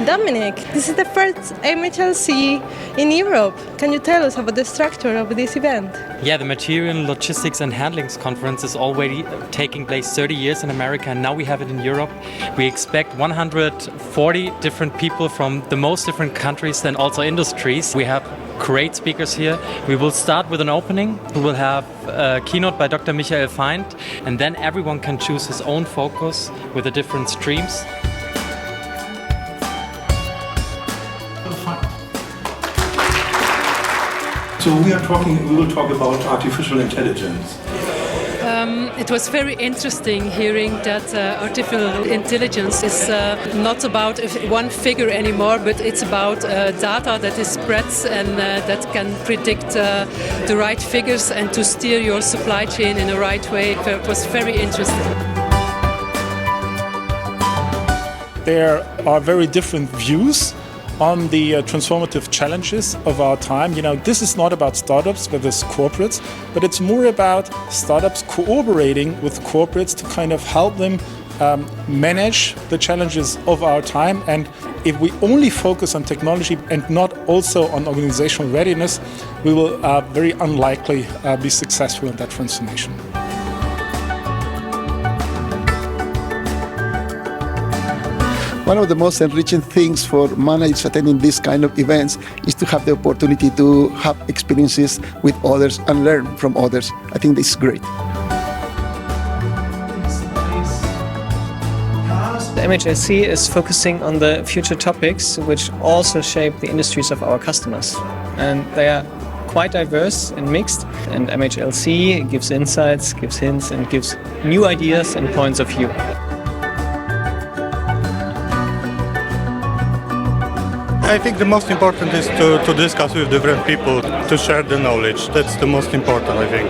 Dominic, this is the first MHLC in Europe. Can you tell us about the structure of this event? Yeah, the Material Logistics and Handlings Conference is already taking place 30 years in America, and now we have it in Europe. We expect 140 different people from the most different countries and also industries. We have great speakers here. We will start with an opening. We will have a keynote by Dr. Michael Feind, and then everyone can choose his own focus with the different streams. So we will talk about artificial intelligence. It was very interesting hearing that artificial intelligence is not about one figure anymore, but it's about data that is spread and that can predict the right figures and to steer your supply chain in the right way. It was very interesting. There are very different views on the transformative challenges of our time. You know, this is not about startups versus corporates, but it's more about startups cooperating with corporates to kind of help them manage the challenges of our time. And if we only focus on technology and not also on organizational readiness, we will very unlikely be successful in that transformation. One of the most enriching things for managers attending these kind of events is to have the opportunity to have experiences with others and learn from others. I think this is great. The MHLC is focusing on the future topics which also shape the industries of our customers. And they are quite diverse and mixed, and MHLC gives insights, gives hints, and gives new ideas and points of view. I think the most important is to discuss with different people, to share the knowledge. That's the most important, I think.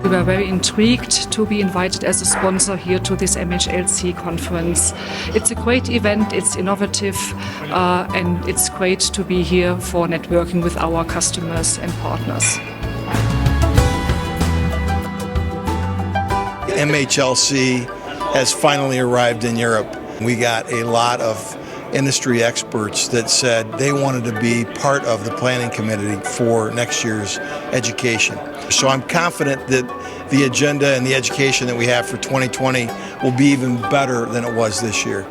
We were very intrigued to be invited as a sponsor here to this MHLC conference. It's a great event, it's innovative, and it's great to be here for networking with our customers and partners. MHLC has finally arrived in Europe. We got a lot of industry experts that said they wanted to be part of the planning committee for next year's education. So I'm confident that the agenda and the education that we have for 2020 will be even better than it was this year.